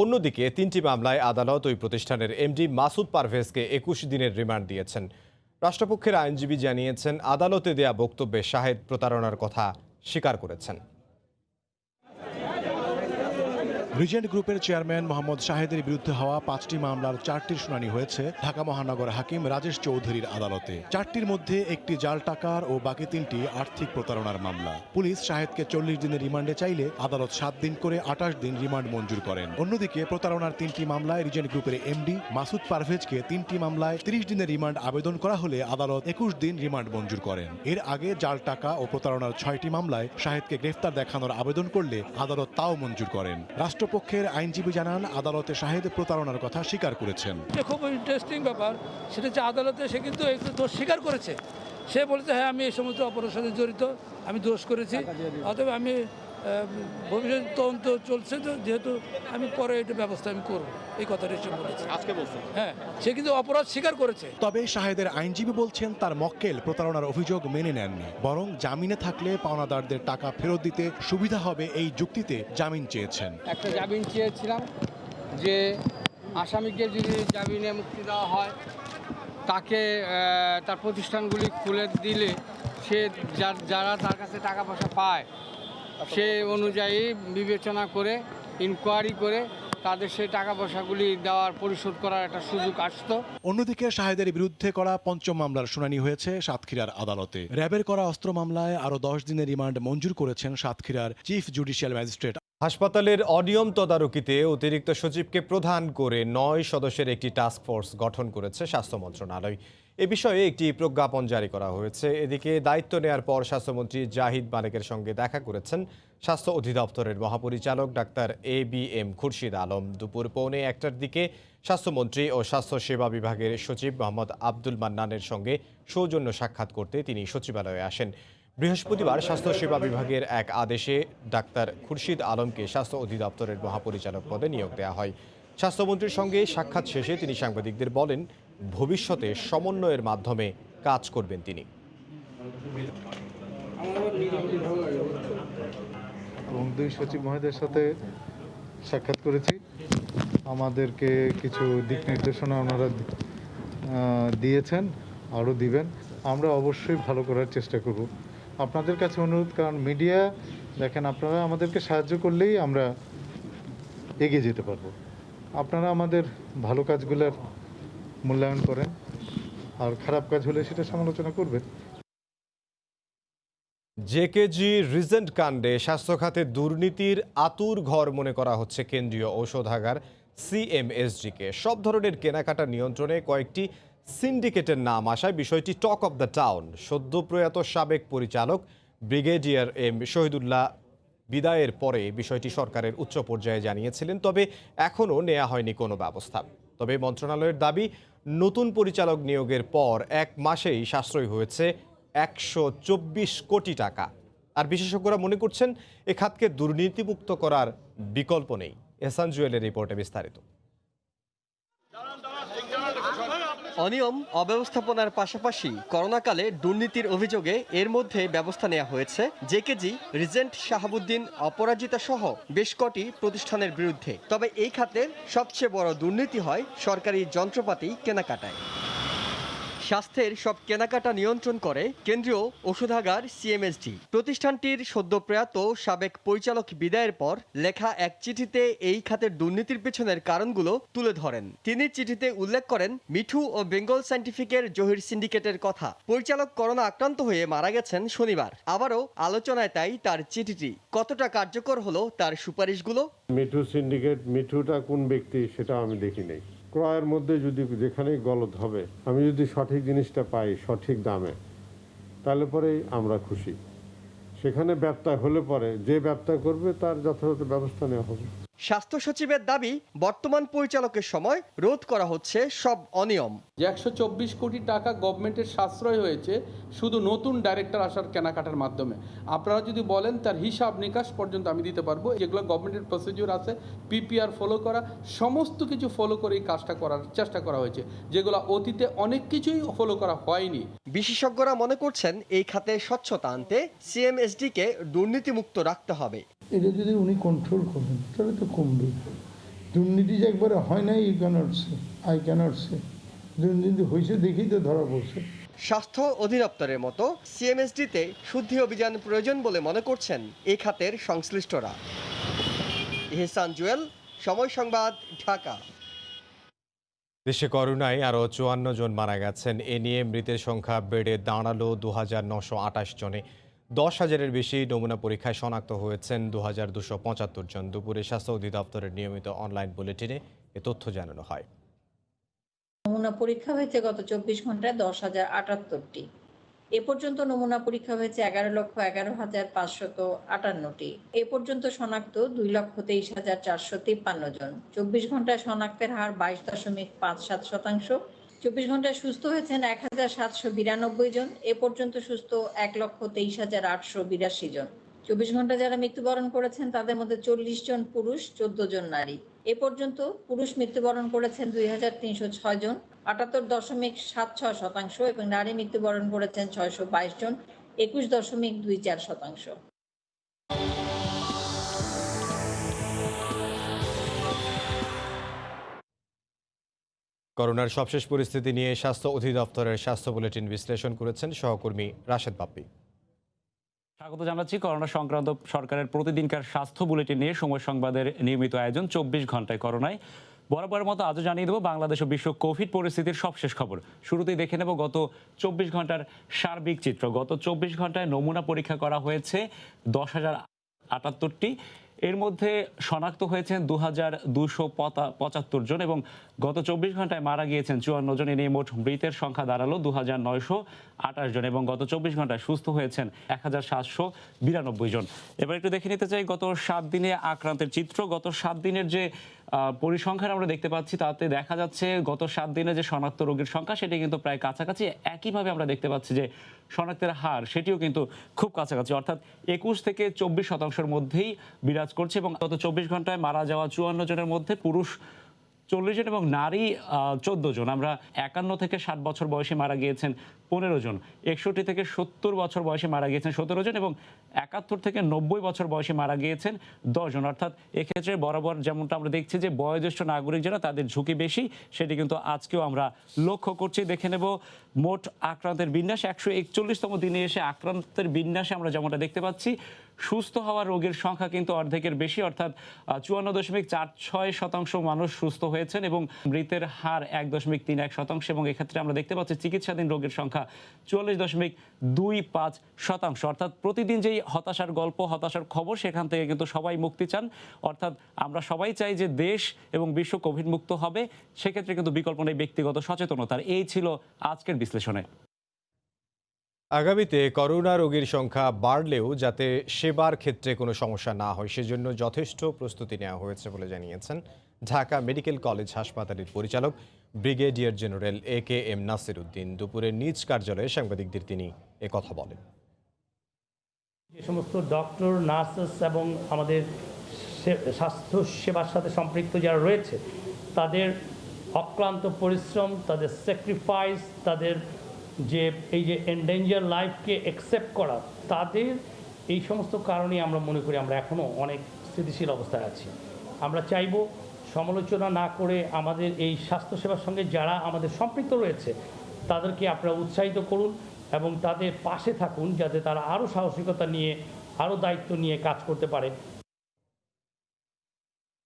অন্যদিকে 3টি মামলায় আদালত ওই প্রতিষ্ঠানের এমডি মাসুদ পারভেজকে 21 দিনের রিমান্ড দিয়েছেন। রাষ্ট্রপক্ষের আইনজীবী জানিয়েছেন, আদালতে দেয়া বক্তব্যে শাহেদ প্রতারণার কথা স্বীকার করেছেন। রিজেন্ট গ্রুপের চেয়ারম্যান মোহাম্মদ শাহেদের বিরুদ্ধে হওয়া 5টি মামলার 4টির শুনানি হয়েছে ঢাকা মহানগর হাকিম রাজেশ চৌধুরীর আদালতে। 4টির মধ্যে একটি জাল টাকার ও বাকি 3টি আর্থিক প্রতারণার মামলা। পুলিশ শাহেদকে 40 দিনের রিমান্ডে চাইলে আদালত 7 দিন করে 28 দিন রিমান্ড মঞ্জুর করেন। অন্যদিকে প্রতারণার 3টি মামলায় রিজেন্ট গ্রুপের এমডি মাসুদ পারভেজকে 3টি মামলায় 30 দিনের রিমান্ড আবেদন করা হলে আদালত 21 দিন রিমান্ড মঞ্জুর করেন। এর আগে জাল টাকা ও প্রতারণার 6টি মামলায় শাহেদকে গ্রেফতার দেখানোর আবেদন করলে আদালত তাও মঞ্জুর করেন। রাষ্ট্রপক্ষের আইনজীবী জানান, আদালতে শাহেদ প্রতারণার কথা স্বীকার করেছেন। খুব ইন্টারেস্টিং ব্যাপার, সেটা হচ্ছে আদালতে সে কিন্তু একটু দোষ স্বীকার করেছে। সে বলেছে, হ্যাঁ আমি এই সমস্ত অপরাধের সাথে জড়িত, আমি দোষ করেছি, অতএব আমি ভবিষ্যৎ তদন্ত চলছে, তো যেহেতু আমি পরে এটা ব্যবস্থা আমি করব, এই কথাটা সে বলেছে আজকে বলছে। হ্যাঁ, সে কিন্তু অপরাধ স্বীকার করেছে। তবে শাহেদের আইনজীবী বলছেন, তার মক্কেল প্রতারণার অভিযোগ মেনে নেননি, বরং জামিনে থাকলে পাওনাদারদের টাকা ফেরত দিতে সুবিধা হবে এই যুক্তিতে জামিন চেয়েছেন। একটা জামিন চেয়েছিলাম যে আসামিকে যদি জামিনে মুক্তি দেওয়া হয়, তাকে তার প্রতিষ্ঠানগুলি খুলে দিলে সে যারা তার কাছে টাকা পয়সা পায় সে অনুযায়ী বিবেচনা করে ইনকোয়ারি করে তাদের সেই টাকা পয়সাগুলি দেওয়ার পরিশোধ করার একটা সুযোগ আসতো। অন্যদিকে শাহেদের বিরুদ্ধে করা পঞ্চম মামলার শুনানি হয়েছে সাতক্ষীরার আদালতে। র্যাবের করা অস্ত্র মামলায় আরও 10 দিনের রিমান্ড মঞ্জুর করেছেন সাতক্ষীরার চিফ জুডিশিয়াল ম্যাজিস্ট্রেট। হাসপাতালের অনিয়ম তদারকিতে অতিরিক্ত সচিবকে প্রধান করে 9 সদস্যের একটি টাস্ক ফোর্স গঠন করেছে স্বাস্থ্য মন্ত্রণালয়। এ বিষয়ে একটি প্রজ্ঞাপন জারি করা হয়েছে। এদিকে দায়িত্ব নেয়ার পর স্বাস্থ্যমন্ত্রী জাহিদ মালেকের সঙ্গে দেখা করেছেন স্বাস্থ্য অধিদপ্তরের মহাপরিচালক ডাক্তার ABM খুরশিদ আলম। দুপুর 1:15টার দিকে স্বাস্থ্যমন্ত্রী ও স্বাস্থ্য সেবা বিভাগের সচিব মোহাম্মদ আব্দুল মান্নানের সঙ্গে সৌজন্য সাক্ষাৎ করতে তিনি সচিবালয়ে আসেন। বৃহস্পতিবার স্বাস্থ্য সেবা বিভাগের এক আদেশে ডাক্তার খুরশিদ আলমকে স্বাস্থ্য অধিদপ্তরের মহাপরিচালক পদে নিয়োগ দেওয়া হয়। স্বাস্থ্যমন্ত্রীর সঙ্গে সাক্ষাৎ শেষে তিনি সাংবাদিকদের বলেন, ভবিষ্যতে সমন্বয়ের মাধ্যমে কাজ করবেন তিনি। এবং 2 সচিব মহোদয়ের সাথে সাক্ষাৎ করেছি। আমাদেরকে কিছু দিক নির্দেশনা ওনারা দিয়েছেন, আরও দিবেন। আমরা অবশ্যই ভালো করার চেষ্টা করব। আপনাদের কাছে অনুরোধ, কারণ মিডিয়া দেখেন, আপনারা আমাদেরকে সাহায্য করলেই আমরা এগিয়ে যেতে পারবো। আপনারা আমাদের ভালো কাজগুলোর মূল্যায়ন করেন, আর খারাপ কাজ হলে সেটা সমালোচনা করবেন। জেকেজি রিজেন্ট কাণ্ডে স্বাস্থ্য খাতে দুর্নীতির আতুর ঘর মনে করা হচ্ছে কেন্দ্রীয় ঔষধাগার CMSG-কে। সব ধরনের কেনাকাটা নিয়ন্ত্রণে কয়েকটি সিন্ডিকেটের নাম আসায় বিষয়টি টক অব দ্য টাউন। সদ্য প্রয়াত সাবেক পরিচালক ব্রিগেডিয়ার M শহীদুল্লাহ বিদায়ের পরে বিষয়টি সরকারের উচ্চ পর্যায়ে জানিয়েছিলেন, তবে এখনও নেওয়া হয়নি কোনো ব্যবস্থা। তবে মন্ত্রণালয়ের দাবি, নতুন পরিচালক নিয়োগের পর 1 মাসেই সাশ্রয় হয়েছে 124 কোটি টাকা। আর বিশেষজ্ঞরা মনে করছেন, এ খাতকে দুর্নীতিমুক্ত করার বিকল্প নেই। এহসান জুয়েলের রিপোর্টে বিস্তারিত। অনিয়ম অব্যবস্থাপনার পাশাপাশি করোনাকালে দুর্নীতির অভিযোগে এর মধ্যে ব্যবস্থা নেওয়া হয়েছে জেকেজি, রিজেন্ট, শাহাবুদ্দিন, অপরাজিতা সহ বেশ কটি প্রতিষ্ঠানের বিরুদ্ধে। তবে এই খাতের সবচেয়ে বড় দুর্নীতি হয় সরকারি যন্ত্রপাতি কেনাকাটায়। স্বাস্থ্যের সব কেনাকাটা নিয়ন্ত্রণ করে কেন্দ্রীয় ঔষধাগার CMSG। প্রতিষ্ঠানটির সদ্য প্রয়াত সাবেক পরিচালক বিদায়ের পর লেখা এক চিঠিতে এই খাতের দুর্নীতির পেছনের কারণগুলো তুলে ধরেন। তিনি চিঠিতে উল্লেখ করেন মিঠু ও বেঙ্গল সায়েন্টিফিকের জহির সিন্ডিকেটের কথা। পরিচালক করোনা আক্রান্ত হয়ে মারা গেছেন শনিবার। আবারও আলোচনায় তাই তার চিঠিটি। কতটা কার্যকর হলো তার সুপারিশগুলো? মিঠু সিন্ডিকেট, মিঠুটা কোন ব্যক্তি সেটা আমি দেখি নাই। ক্রয়ের মধ্যে যদি যেখানেই গলদ হবে, আমি যদি সঠিক জিনিসটা পাই সঠিক দামে, তাহলে পরেই আমরা খুশি। সেখানে ব্যত্যয় হলে পরে যে ব্যত্যয় করবে তার যথাযথ ব্যবস্থা নেওয়া হবে। স্বাস্থ্য সচিবের দাবি, বর্তমান পরিচালকের সময় রোধ করা হচ্ছে সব অনিয়ম। 124 কোটি টাকা গভর্নমেন্টের সাশ্রয় হয়েছে শুধু নতুন ডাইরেক্টর আসার কেনাকাটার মাধ্যমে। আপনারা যদি বলেন তার হিসাব নিকাশ পর্যন্ত আমি দিতে পারবো। যেগুলো গভর্নমেন্টের প্রসিডিউর আছে, PPR ফলো করা, সমস্ত কিছু ফলো করে এই কাজটা করার চেষ্টা করা হয়েছে, যেগুলো অতীতে অনেক কিছুই ফলো করা হয়নি। বিশেষজ্ঞরা মনে করছেন এই খাতে স্বচ্ছতা আনতে CMSD-কে দুর্নীতিমুক্ত রাখতে হবে। এটা যদি উনি কন্ট্রোল করেন তাহলে তো কমবে। দুর্নীতি যে একবারে হয় না, আই ক্যানট সে দুর্নীতি হয়েছে দেখেই তো ধরা পড়ছে। স্বাস্থ্য অধিদপ্তরের মতো CMSD-তে শুদ্ধি অভিযান প্রয়োজন বলে মনে করছেন এই খাতের সংশ্লিষ্টরা। এহসান জুয়েল, সময় সংবাদ, ঢাকা। দেশে করোনায় আরও 54 জন মারা গেছেন। এ নিয়ে মৃতের সংখ্যা বেড়ে দাঁড়ালো 2928 জনে। 10,000-এর বেশি নমুনা পরীক্ষায় শনাক্ত হয়েছেন 2275 জন। দুপুরে স্বাস্থ্য অধিদপ্তরের নিয়মিত অনলাইন বুলেটিনে এ তথ্য জানানো হয়। নমুনা পরীক্ষা হয়েছে গত 24 ঘন্টায় 10,078টি। এ পর্যন্ত নমুনা পরীক্ষা হয়েছে 11,11,558টি। এ পর্যন্ত শনাক্ত 2,23,453 জন। 24 ঘন্টায় শনাক্তের হার 22.57%। 24 ঘন্টায় সুস্থ হয়েছেন 1,792 জন। এ পর্যন্ত সুস্থ 1,23,882 জন। 24 ঘন্টা যারা মৃত্যুবরণ করেছেন তাদের মধ্যে 40 জন পুরুষ, 14 জন নারী। এ পর্যন্ত পুরুষ মৃত্যুবরণ করেছেন 2,306 জন, 78.76%, এবং নারী মৃত্যুবরণ করেছেন 622 জন, 21.24%। করোনার সবশেষ পরিস্থিতি নিয়ে স্বাস্থ্য অধিদপ্তরের স্বাস্থ্য বুলেটিন বিশ্লেষণ করেছেন সহকর্মী রাশেদ বাপ্পি। স্বাগত জানাচ্ছি করোনা সংক্রান্ত সরকারের প্রতিদিনকার স্বাস্থ্য বুলেটিন নিয়ে সময় সংবাদের নিয়মিত আয়োজন 24 ঘন্টায় করোনায়। বরাবরের মতো আজও জানিয়ে দেবো বাংলাদেশ ও বিশ্ব কোভিড পরিস্থিতির সবশেষ খবর। শুরুতেই দেখে নেব গত 24 ঘন্টার সার্বিক চিত্র। গত 24 ঘন্টায় নমুনা পরীক্ষা করা হয়েছে 10,078টি। এর মধ্যে শনাক্ত হয়েছেন 2,275 জন এবং গত 24 ঘন্টায় মারা গিয়েছেন 54 জন। এ নিয়ে মোট মৃতের সংখ্যা দাঁড়ালো 2,928 জন এবং গত 24 ঘন্টায় সুস্থ হয়েছেন 1,792 জন। এবার একটু দেখে নিতে চাই গত 7 দিনে আক্রান্তের চিত্র। গত 7 দিনের যে পরিসংখ্যান আমরা দেখতে পাচ্ছি তাতে দেখা যাচ্ছে গত 7 দিনে যে শনাক্ত রোগীর সংখ্যা সেটি কিন্তু প্রায় কাছাকাছি। একইভাবে আমরা দেখতে পাচ্ছি যে শনাক্তের হার সেটিও কিন্তু খুব কাছাকাছি, অর্থাৎ 21 থেকে 24% মধ্যেই বিরাজ করছে। এবং গত 24 ঘন্টায় মারা যাওয়া 54 জনের মধ্যে পুরুষ 40 জন এবং নারী 14 জন। আমরা 51 থেকে 60 বছর বয়সে মারা গিয়েছেন 15 জন, 61 থেকে 70 বছর বয়সে মারা গিয়েছেন 17 জন এবং 71 থেকে 90 বছর বয়সে মারা গিয়েছেন 10 জন। অর্থাৎ এক্ষেত্রে বরাবর যেমনটা আমরা দেখছি যে বয়োজ্যেষ্ঠ নাগরিক যারা তাদের ঝুঁকি বেশি, সেটি কিন্তু আজকেও আমরা লক্ষ্য করছি। দেখে নেব মোট আক্রান্তের বিন্যাস। 141তম দিনে এসে আক্রান্তের বিন্যাসে আমরা যেমনটা দেখতে পাচ্ছি সুস্থ হওয়া রোগীর সংখ্যা কিন্তু অর্ধেকের বেশি, অর্থাৎ 54.46% মানুষ সুস্থ হয়েছেন এবং মৃতের হার 1.31% এবং এক্ষেত্রে আমরা দেখতে পাচ্ছি চিকিৎসাধীন রোগীর সংখ্যা 44.25%। অর্থাৎ প্রতিদিন যেই হতাশার গল্প, হতাশার খবর, সেখান থেকে কিন্তু সবাই মুক্তি চান। অর্থাৎ আমরা সবাই চাই যে দেশ এবং বিশ্ব কোভিড মুক্ত হবে, সেক্ষেত্রে কিন্তু বিকল্প নেই ব্যক্তিগত সচেতনতার। এই ছিল আজকের বিশ্লেষণে। আগামীতে করোনা রোগীর সংখ্যা বাড়লেও যাতে সেবার ক্ষেত্রে কোনো সমস্যা না হয় সেজন্য যথেষ্ট প্রস্তুতি নেওয়া হয়েছে বলে জানিয়েছেন ঢাকা মেডিকেল কলেজ হাসপাতালের পরিচালক brigadier general AKM Nasir Uddin. দুপুরে নিজ কার্যালয়ে সাংবাদিকদের তিনি একথা বলেন। যে সমস্ত ডক্টর, নার্সেস এবং আমাদের স্বাস্থ্য সেবার সাথে সম্পৃক্ত যারা রয়েছে তাদের অক্লান্ত পরিশ্রম, তাদের স্যাক্রিফাইস, তাদের যে এই যে এন্ডেঞ্জার লাইফকে অ্যাকসেপ্ট করা, তাদের এই সমস্ত কারণে আমরা মনে করি আমরা এখনও অনেক স্থিতিশীল অবস্থায় আছি। আমরা চাইব সমালোচনা না করে আমাদের এই স্বাস্থ্যসেবার সঙ্গে যারা আমাদের সম্পৃক্ত রয়েছে তাদেরকে আপনারা উৎসাহিত করুন এবং তাদের পাশে থাকুন যাতে তারা আরও সাহসিকতা নিয়ে, আরও দায়িত্ব নিয়ে কাজ করতে পারে।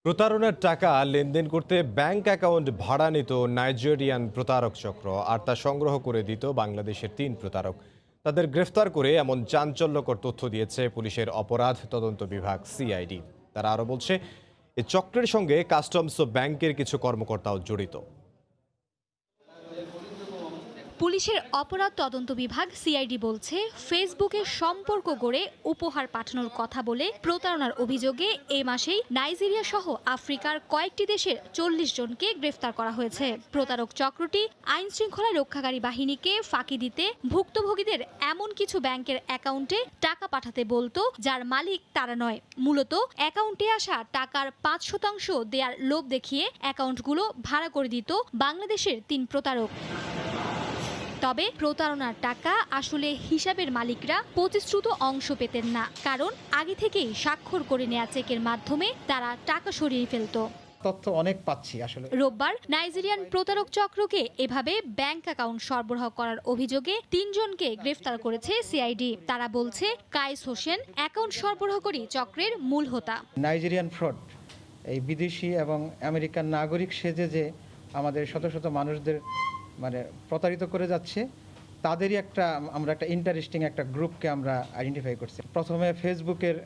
প্রতারণার টাকা লেনদেন করতে ব্যাংক অ্যাকাউন্ট ভাড়া নিত নাইজেরিয়ান প্রতারক চক্র আর তা সংগ্রহ করে দিত বাংলাদেশের 3 প্রতারক। তাদের গ্রেফতার করে এমন চাঞ্চল্যকর তথ্য দিয়েছে পুলিশের অপরাধ তদন্ত বিভাগ CID। তারা আরও বলছে এই চক্রের সঙ্গে কাস্টমস ও ব্যাংকের কিছু কর্মকর্তাও জড়িত। পুলিশের অপরাধ তদন্ত বিভাগ CID বলছে ফেসবুকে সম্পর্ক গড়ে উপহার পাঠানোর কথা বলে প্রতারণার অভিযোগে এ মাসেই নাইজেরিয়া সহ আফ্রিকার কয়েকটি দেশের 40 জনকে গ্রেফতার করা হয়েছে। প্রতারক চক্রটি আইন শৃঙ্খলা রক্ষাকারী বাহিনীকে ফাঁকি দিতে ভুক্তভোগীদের এমন কিছু ব্যাংকের অ্যাকাউন্টে টাকা পাঠাতে বলতো যার মালিক তারা নয়। মূলত অ্যাকাউন্টে আসা টাকার 5% দেয়ার লোভ দেখিয়ে অ্যাকাউন্টগুলো ভাড়া করে দিত বাংলাদেশের 3 প্রতারক। তবে প্রতারণার টাকা আসলে হিসাবের মালিকরা প্রতিশ্রুত অংশ পেতেন না, কারণ আগে থেকেই স্বাক্ষর করে নেওয়া চেকের মাধ্যমে তারা টাকা সরিয়ে ফেলত। তথ্য অনেক পাচ্ছি আসলে। রোববার নাইজেরিয়ান প্রতারক চক্রকে এভাবে ব্যাংক অ্যাকাউন্ট সরবরাহ করার অভিযোগে 3 জনকে গ্রেফতার করেছে CID। তারা বলছে কায়েস হোসেন অ্যাকাউন্ট সরবরাহকারী চক্রের মূল হোতা। নাইজেরিয়ান ফ্রড এই বিদেশি এবং আমেরিকান নাগরিক সেজে যে আমাদের শত শত মানুষদের মানে প্রতারিত করে যাচ্ছে, তাদেরই আমরা একটা ইন্টারেস্টিং একটা গ্রুপকে আমরা আইডেন্টিফাই করছি। প্রথমে ফেসবুকের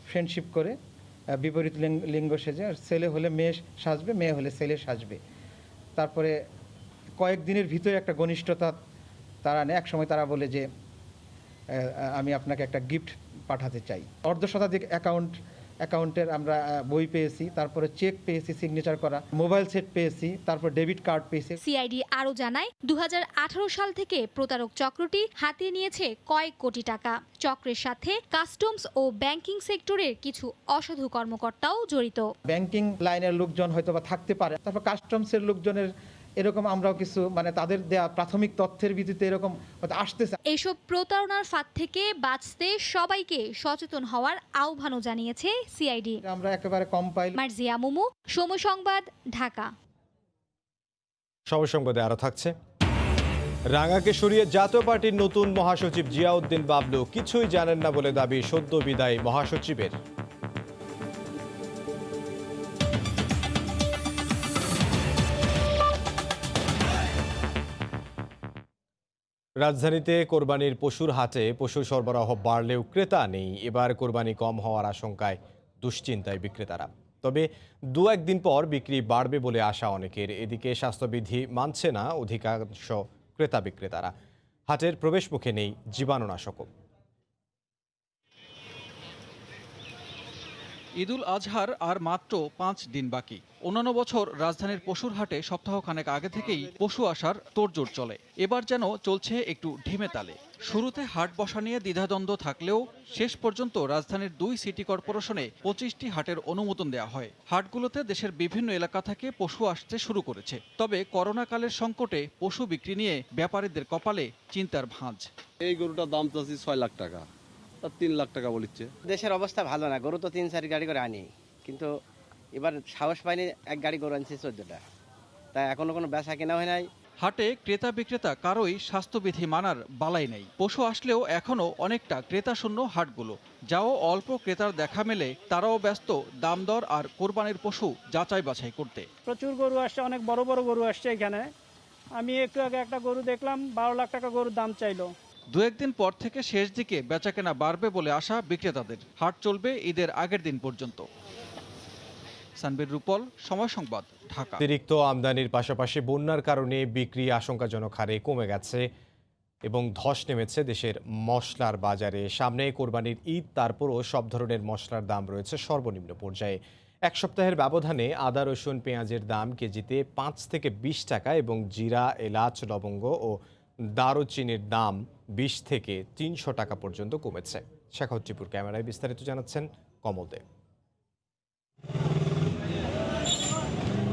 ফ্রেন্ডশিপ করে বিপরীত লিঙ্গ সেজে, ছেলে হলে মেয়ে সাজবে, মেয়ে হলে ছেলে সাজবে। তারপরে কয়েকদিনের ভিতরে একটা ঘনিষ্ঠতা তারা নেয়। এক সময় তারা বলে যে আমি আপনাকে একটা গিফট পাঠাতে চাই। অর্ধশতাধিক অ্যাকাউন্টের আমরা বই পেয়েছি, তারপরে চেক পেয়েছি সিগনেচার করা, মোবাইল সেট পেয়েছি, তারপর ডেবিট কার্ড পেয়েছি। CID আরও জানায় 2018 সাল থেকে প্রতারক চক্রটি হাতিয়ে নিয়েছে কয়েক কোটি টাকা। চক্রের সাথে কাস্টমস ও ব্যাংকিং সেক্টরের কিছু অসাধু কর্মকর্তাও জড়িত। ব্যাংকিং লাইনের লোকজন হয়তো বা থাকতে পারে, তারপর কাস্টমসের লোকজনের এরকম আমরাও কিছু মানে তাদের দেয়া প্রাথমিক তথ্যের ভিত্তিতে এরকম আসতেছে। এইসব প্রতারণার ফাঁদ থেকে বাঁচতে সবাইকে সচেতন হওয়ার আহ্বানও জানিয়েছে CID। আমরা একেবারে কম্পাইল। মার্জিয়া মুমু, সময় সংবাদ, ঢাকা। সময় সংবাদে আরও থাকছে। রাঙাকে সরিয়ে জাতীয় পার্টির নতুন মহাসচিব জিয়াউদ্দিন বাবলু কিছুই জানেন না বলে দাবি সদ্য বিদায়ী মহাসচিবের। রাজধানীতে কোরবানির পশুর হাটে পশু সরবরাহ বাড়লেও ক্রেতা নেই। এবার কোরবানি কম হওয়ার আশঙ্কায় দুশ্চিন্তায় বিক্রেতারা। তবে দু একদিন পর বিক্রি বাড়বে বলে আশা অনেকের। এদিকে স্বাস্থ্যবিধি মানছে না অধিকাংশ ক্রেতা বিক্রেতারা। হাটের প্রবেশ মুখে নেই জীবাণুনাশকও। ঈদুল আজহার আর মাত্র 5 দিন বাকি। অন্যান্য বছর রাজধানীর পশুর হাটে সপ্তাহখানেক আগে থেকেই পশু আসার তোড়জোড় চলে। এবার যেন চলছে একটু ঢিমে তালে। শুরুতে হাট বসা নিয়ে দ্বিধাদ্বন্দ্ব থাকলেও শেষ পর্যন্ত রাজধানীর 2 সিটি কর্পোরেশনে 25টি হাটের অনুমোদন দেওয়া হয়। হাটগুলোতে দেশের বিভিন্ন এলাকা থেকে পশু আসতে শুরু করেছে। তবে করোনাকালের সংকটে পশু বিক্রি নিয়ে ব্যাপারীদের কপালে চিন্তার ভাঁজ। এই গরুটার দাম চাচ্ছি 6 লাখ টাকা, 3 লাখ টাকা বলিচ্ছে। দেশের অবস্থা ভালো না, গরু তো 3-4 গাড়ি করে আনি, কিন্তু এবার সাহস পাইনি, এক গাড়ি গরু আনছি 14টা, তাই এখনো কোনো বেচা কেনা হয় নাই। হাটে ক্রেতা বিক্রেতা কারোই স্বাস্থ্যবিধি মানার বালাই নেই। পশু আসলেও এখনো অনেকটা ক্রেতা শূন্য হাটগুলো। যাও অল্প ক্রেতার দেখা মেলে, তারাও ব্যস্ত দাম দর আর কোরবানির পশু যাচাই বাছাই করতে। প্রচুর গরু আসছে, অনেক বড় বড় গরু আসছে এখানে। আমি একটু আগে একটা গরু দেখলাম, 12 লাখ টাকা গরুর দাম চাইলো। দু একদিন পর থেকে শেষ দিকে বেচাকেনা বাড়বে বলে আশা বিক্রেতাদের। হাট চলবে ঈদের আগের দিন পর্যন্ত। সানবীর রূপল, সময় সংবাদ, ঢাকা। অতিরিক্ত আমদানির পাশাপাশি বন্যার কারণে বিক্রি আশঙ্কাজনক হারে কমে গেছে এবং ধস নেমেছে দেশের মশলার বাজারে। সামনে কোরবানির ঈদ, তারপরও সব ধরনের মশলার দাম রয়েছে সর্বনিম্ন পর্যায়ে। এক সপ্তাহের ব্যবধানে আদা, রসুন, পেঁয়াজের দাম কেজিতে 5 থেকে 20 টাকা এবং জিরা, এলাচ, লবঙ্গ ও দারুচিনির দাম 20 থেকে 300 টাকা পর্যন্ত কমেছে। শেখাউদ্দিপুর ক্যামেরায় বিস্তারিত জানাচ্ছেন কমল দে।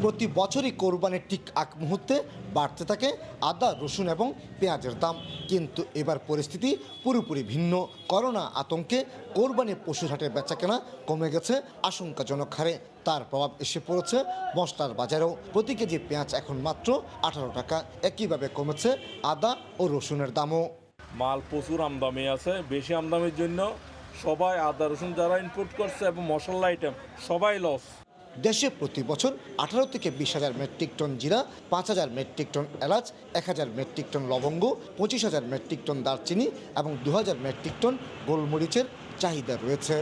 প্রতি বছরই কোরবানির ঠিক আগ মুহূর্তে বাড়তে থাকে আদা, রসুন এবং পেঁয়াজের দাম, কিন্তু এবার পরিস্থিতি পুরোপুরি ভিন্ন। করোনা আতঙ্কে কোরবানির পশুর হাটের বেচাকেনা কমে গেছে আশঙ্কাজনক হারে। তার প্রভাব এসে পড়েছে মশলার বাজারেও। প্রতি কেজি পেঁয়াজ এখন মাত্র 18 টাকা। একইভাবে কমেছে আদা ও রসুনের দামও। মাল প্রচুর আমদানি আছে, বেশি আমদানির জন্য সবাই আদা রসুন যারা ইনপুট করছে এবং মশলা আইটেম সবাই লস। দেশে প্রতি বছর 18 থেকে 20,000 মেট্রিক টন জিরা, 5,000 মেট্রিক টন এলাচ, 1,000 মেট্রিক টন লবঙ্গ, 25,000 মেট্রিক টন দারচিনি এবং 2,000 মেট্রিক টন গোলমরিচের চাহিদা রয়েছে।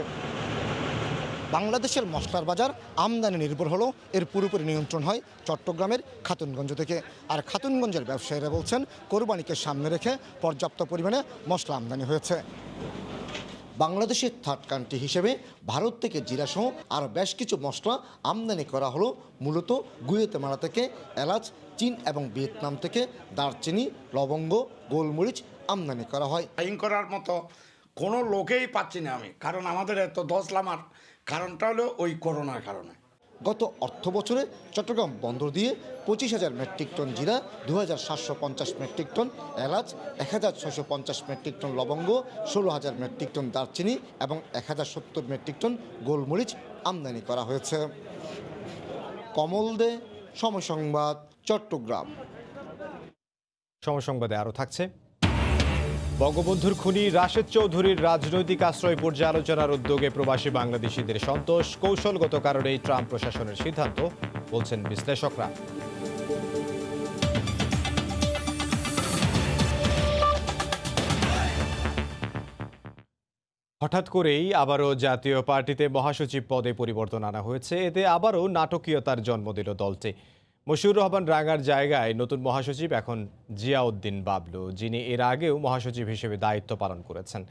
বাংলাদেশের মশলার বাজার আমদানি নির্ভর হলেও এর পুরোপুরি নিয়ন্ত্রণ হয় চট্টগ্রামের খাতুনগঞ্জ থেকে। আর খাতুনগঞ্জের ব্যবসায়ীরা বলছেন, কোরবানিকে সামনে রেখে পর্যাপ্ত পরিমাণে মশলা আমদানি হয়েছে। বাংলাদেশের থার্ড কান্ট্রি হিসেবে ভারত থেকে জিরাসহ আরও বেশ কিছু মশলা আমদানি করা হলো। মূলত গুয়েতেমালা থেকে এলাচ, চীন এবং ভিয়েতনাম থেকে দারচিনি, লবঙ্গ, গোলমরিচ আমদানি করা হয়। আইন করার মতো কোনো লোকেই পাচ্ছি না আমি, কারণ আমাদের এত দশ লামার কারণটা হলো ওই করোনার কারণে। গত অর্থ বছরে চট্টগ্রাম বন্দর দিয়ে 25,000 মেট্রিক টন জিরা, 2,750 মেট্রিক টন এলাচ, 1,650 মেট্রিক টন লবঙ্গ, 16,000 মেট্রিক টন দারচিনি এবং 1,070 মেট্রিক টন গোলমরিচ আমদানি করা হয়েছে। কমল দে, সময় সংবাদ, চট্টগ্রাম। সময় সংবাদে আরও থাকছে। বঙ্গবন্ধুর খুনি রাশেদ চৌধুরীর রাজনৈতিক আশ্রয় পর্যালোচনার উদ্যোগে প্রবাসী বাংলাদেশিদের সন্তোষ। কৌশলগত কারণেই ট্রাম্প প্রশাসনের সিদ্ধান্ত, বলছেন বিশ্লেষকরা। হঠাৎ করেই আবারও জাতীয় পার্টিতে মহাসচিব পদে পরিবর্তন আনা হয়েছে। এতে আবারও নাটকীয়তার জন্ম দিল দলটি। মশিউর রহমান রাঙার জায়গায় নতুন মহাসচিব এখন জিয়াউদ্দিন বাবলু, যিনি এর আগেও মহাসচিব হিসেবে দায়িত্ব পালন করেছেন।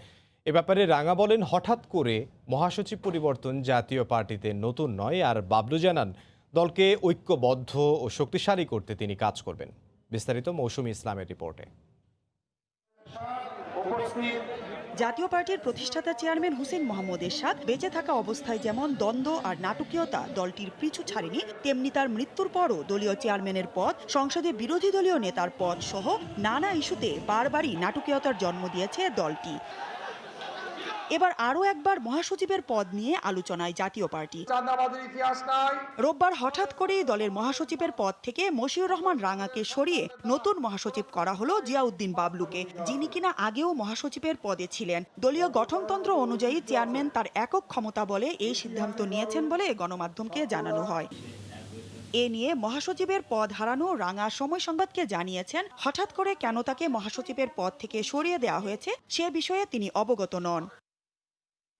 এ ব্যাপারে রাঙা বলেন, হঠাৎ করে মহাসচিব পরিবর্তন জাতীয় পার্টিতে নতুন নয়। আর বাবলু জানান, দলকে ঐক্যবদ্ধ ও শক্তিশালী করতে তিনি কাজ করবেন। বিস্তারিত মৌসুমী ইসলামের রিপোর্টে। জাতীয় পার্টির প্রতিষ্ঠাতা চেয়ারম্যান হুসেইন মোহাম্মদ এরশাদ বেঁচে থাকা অবস্থায় যেমন দ্বন্দ্ব আর নাটকীয়তা দলটির পিছু ছাড়েনি, তেমনি তার মৃত্যুর পরও দলীয় চেয়ারম্যানের পদ, সংসদে বিরোধী দলীয় নেতার পদ সহ নানা ইস্যুতে বারবারই নাটকীয়তার জন্ম দিয়েছে দলটি। এবার আরও একবার মহাসচিবের পদ নিয়ে আলোচনায় জাতীয় পার্টি। রোববার হঠাৎ করেই দলের মহাসচিবের পদ থেকে মশিউর রহমান রাঙাকে সরিয়ে নতুন মহাসচিব করা হলো জিয়াউদ্দিন বাবলুকে, যিনি কিনা আগেও মহাসচিবের পদে ছিলেন। দলীয় গঠনতন্ত্র অনুযায়ী চেয়ারম্যান তার একক ক্ষমতা বলে এই সিদ্ধান্ত নিয়েছেন বলে গণমাধ্যমকে জানানো হয়। এ নিয়ে মহাসচিবের পদ হারানো রাঙা সময় সংবাদকে জানিয়েছেন, হঠাৎ করে কেন তাকে মহাসচিবের পদ থেকে সরিয়ে দেওয়া হয়েছে সে বিষয়ে তিনি অবগত নন।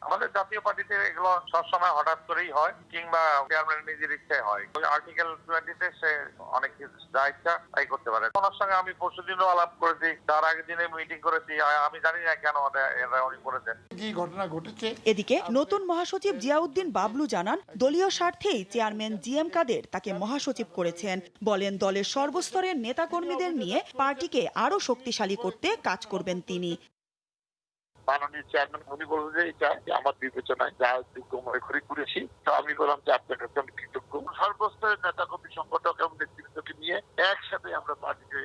আমাদের জাতীয় পার্টিতে এগুলো সবসময় হঠাৎ করেই হয়, কিংবা চেয়ারম্যান নিজের ইচ্ছায় হয়। ওই আর্টিকেল 20-তে সে অনেক যা ইচ্ছা তাই করতে পারে। ওনার সঙ্গে আমি পরশুদিনও আলাপ করেছি, তার আগের দিনে মিটিং করেছি। আমি জানি না কেন এরা উনি করেছেন, কি ঘটনা ঘটেছে। এদিকে নতুন মহাসচিব জিয়াউদ্দিন বাবলু জানান, দলীয় স্বার্থেই চেয়ারম্যান জিএম কাদের তাকে মহাসচিব করেছেন। বলেন, দলের সর্বস্তরের নেতাকর্মীদের নিয়ে পার্টিকে আরো শক্তিশালী করতে কাজ করবেন তিনি। মাননীয় চেয়ারম্যান উনি বললেন যে এটা আমার বিবেচনায় যা যোগ্য মনে করে করেছি। তো আমি বললাম যে আপনার কাছে আমি কৃতজ্ঞ। সর্বস্তরের নেতাকর্মী, সংগঠক এবং নেতৃত্বকে নিয়ে একসাথে আমরা পার্টিকে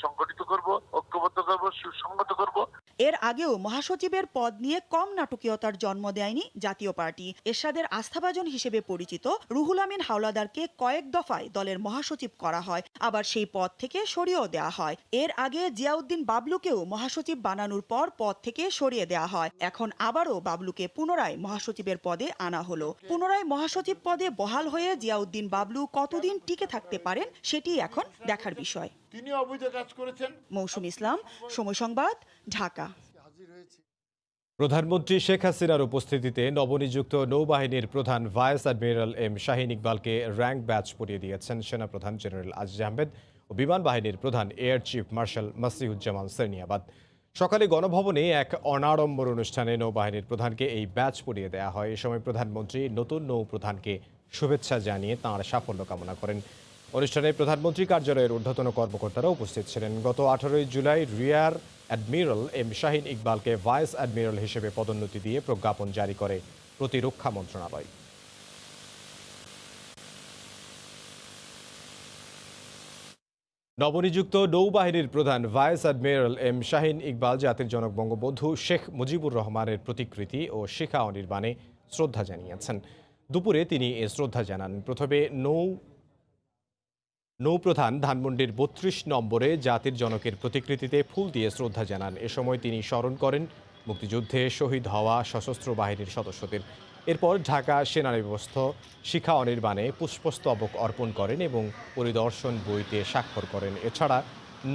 সংগঠিত করব, ঐক্যবদ্ধ করব, সুসংগত করব। এর আগেও মহাসচিবের পদ নিয়ে কম নাটকীয়তার জন্ম দেয়নি জাতীয় পার্টি। এরশাদের আস্থাভাজন হিসেবে পরিচিত রুহুল আমিন হাওলাদারকে কয়েক দফায় দলের মহাসচিব করা হয়, আবার সেই পদ থেকে সরিয়েও দেওয়া হয়। এর আগে জিয়াউদ্দিন বাবলুকেও মহাসচিব বানানোর পর পদ থেকে সরিয়ে দেওয়া হয়। এখন আবারও বাবলুকে পুনরায় মহাসচিবের পদে আনা হলো। পুনরায় মহাসচিব পদে বহাল হয়ে জিয়াউদ্দিন বাবলু কতদিন টিকে থাকতে পারেন সেটি এখন দেখার বিষয়। তিনি অবৈধ কাজ করেছেন। মৌসুম ইসলাম, সময় সংবাদ, ঢাকা। প্রধানমন্ত্রী শেখ হাসিনার উপস্থিতিতে নবনিযুক্ত নৌবাহিনীর প্রধান ভাইস অ্যাডমিরাল এম শাহিন ইকবালকে র্যাঙ্ক ব্যাচ পরিয়ে দিয়েছেন সেনাপ্রধান জেনারেল আজিজ আহমেদ ও বিমান বাহিনীর প্রধান air chief marshal Masihuzzaman Serniabat. সকালে গণভবনে এক অনাড়ম্বর অনুষ্ঠানে নৌবাহিনীর প্রধানকে এই ব্যাচ পরিয়ে দেওয়া হয়। এ সময় প্রধানমন্ত্রী নতুন নৌ প্রধানকে শুভেচ্ছা জানিয়ে তাঁর সাফল্য কামনা করেন। অনুষ্ঠানে প্রধানমন্ত্রী কার্যালয়ের ঊর্ধ্বতন কর্মকর্তারা উপস্থিত ছিলেন। গত 18 জুলাই রিয়ার অ্যাডমিরাল এম শাহিন ইকবালকে ভাইস অ্যাডমিরাল হিসেবে পদোন্নতি দিয়ে প্রজ্ঞাপন জারি করে প্রতিরক্ষা মন্ত্রণালয়। নবনিযুক্ত নৌবাহিনীর প্রধান vice admiral M Shaheen Iqbal জাতির জনক বঙ্গবন্ধু শেখ মুজিবুর রহমানের প্রতিকৃতি ও শিখা অনির্বাণে শ্রদ্ধা জানিয়েছেন। দুপুরে তিনি এ শ্রদ্ধা জানান। প্রথমে নৌপ্রধান ধানমন্ডির 32 নম্বরে জাতির জনকের প্রতিকৃতিতে ফুল দিয়ে শ্রদ্ধা জানান। এ সময় তিনি স্মরণ করেন মুক্তিযুদ্ধে শহীদ হওয়া সশস্ত্র বাহিনীর সদস্যদের। এরপর ঢাকা সেনানিবাসস্থ শিখা অনির্বাণে পুষ্পস্তবক অর্পণ করেন এবং পরিদর্শন বইতে স্বাক্ষর করেন। এছাড়া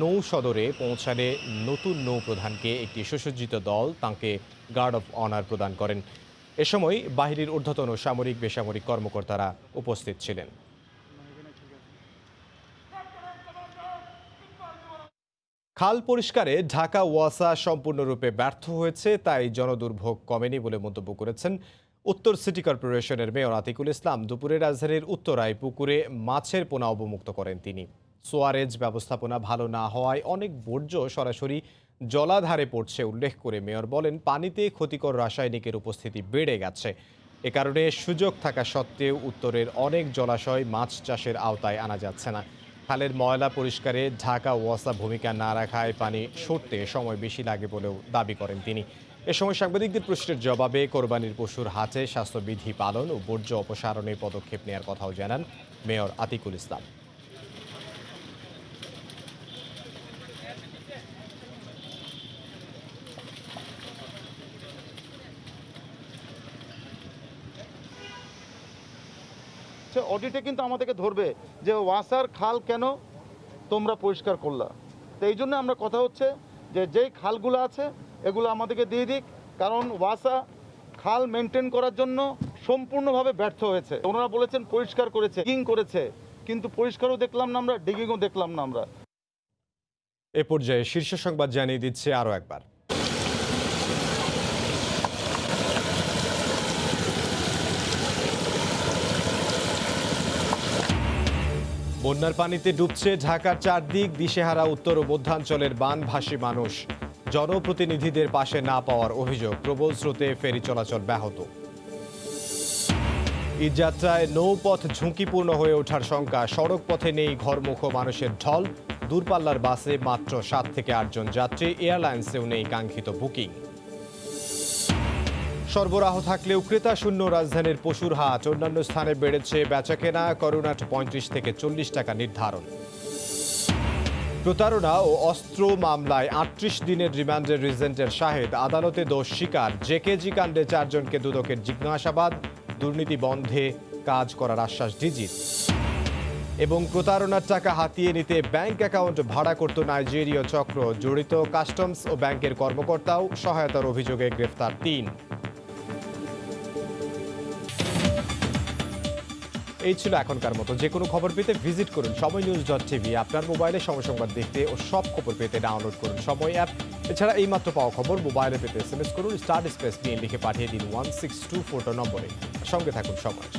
নৌ সদরে পৌঁছালে নতুন নৌপ্রধানকে একটি সুসজ্জিত দল তাঁকে গার্ড অফ অনার প্রদান করেন। এ সময় বাহিনীর ঊর্ধ্বতন সামরিক বেসামরিক কর্মকর্তারা উপস্থিত ছিলেন। খাল পরিষ্কারে ঢাকা ওয়াসা সম্পূর্ণরূপে ব্যর্থ হয়েছে, তাই জনদুর্ভোগ কমেনি বলে মন্তব্য করেছেন উত্তর সিটি কর্পোরেশনের মেয়র আতিকুল ইসলাম। দুপুরে রাজধানীর উত্তরায় পুকুরে মাছের পোনা অবমুক্ত করেন তিনি। সোয়ারেজ ব্যবস্থাপনা ভালো না হওয়ায় অনেক বর্জ্য সরাসরি জলাধারে পড়ছে উল্লেখ করে মেয়র বলেন, পানিতে ক্ষতিকর রাসায়নিকের উপস্থিতি বেড়ে গেছে। এ কারণে সুযোগ থাকা সত্ত্বেও উত্তরের অনেক জলাশয় মাছ চাষের আওতায় আনা যাচ্ছে না। খালের ময়লা পরিষ্কারে ঢাকা ওয়াসা ভূমিকা না রাখায় পানি সরতে সময় বেশি লাগে বলেও দাবি করেন তিনি। এ সময় সাংবাদিকদের প্রশ্নের জবাবে কোরবানির পশুর হাটে স্বাস্থ্যবিধি পালন ও বর্জ্য অপসারণে পদক্ষেপ নেওয়ার কথাও জানান মেয়র আতিকুল ইসলাম। অডিটে কিন্তু আমাদেরকে ধরবে যে ওয়াসার খাল কেন তোমরা পরিষ্কার করলা। তো এই জন্য আমরা কথা হচ্ছে যে যেই খালগুলো আছে এগুলো আমাদেরকে দিয়ে দিক, কারণ ওয়াসা খাল মেনটেন করার জন্য সম্পূর্ণভাবে ব্যর্থ হয়েছে। ওনারা বলেছেন পরিষ্কার করেছে, ডিগিং করেছে, কিন্তু পরিষ্কারও দেখলাম না আমরা, ডিগিংও দেখলাম না আমরা। এ পর্যায়ে শীর্ষ সংবাদ জানিয়ে দিচ্ছে আরও একবার। বন্যার পানিতে ডুবছে ঢাকার চারদিক, দিশেহারা উত্তর ও মধ্যাঞ্চলের বানভাসী মানুষ। জনপ্রতিনিধিদের পাশে না পাওয়ার অভিযোগ, প্রবল স্রোতে ফেরি চলাচল ব্যাহত। ঈদযাত্রায় নৌপথ ঝুঁকিপূর্ণ হয়ে ওঠার শঙ্কা, সড়ক পথে নেই ঘরমুখ মানুষের ঢল। দূরপাল্লার বাসে মাত্র 7 থেকে 8 জন যাত্রী, এয়ারলাইন্সেও নেই কাঙ্ক্ষিত বুকিং। সরবরাহ থাকলেও ক্রেতা শূন্য রাজধানীর পশুর হাট। অন্যান্য স্থানে বেড়েছে বেচাকেনা। করোনাট 35 থেকে 40 টাকা নির্ধারণ। প্রতারণা ও অস্ত্র মামলায় 38 দিনের রিমান্ডের রিজেন্টের শাহেদ। আদালতে দোষ স্বীকার। জেকেজি কাণ্ডে 4 জনকে দুদকের জিজ্ঞাসাবাদ। দুর্নীতি বন্ধে কাজ করার আশ্বাস ডিজির। এবং প্রতারণার টাকা হাতিয়ে নিতে ব্যাংক অ্যাকাউন্ট ভাড়া করত নাইজেরীয় চক্র। জড়িত কাস্টমস ও ব্যাংকের কর্মকর্তাও। সহায়তার অভিযোগে গ্রেফতার 3। এই ছিল এখনকার মতো। যে কোনো খবর পেতে ভিজিট করুন সময়নিউজ.tv। আপনার মোবাইলে সময় সংবাদ দেখতে ও সব খবর পেতে ডাউনলোড করুন সময় অ্যাপ। এছাড়া এই মাত্র পাওয়া খবর মোবাইলে পেতে SMS করুন *PN লিখে পাঠিয়ে দিন 1624 নম্বরে। সঙ্গে থাকুন সময়।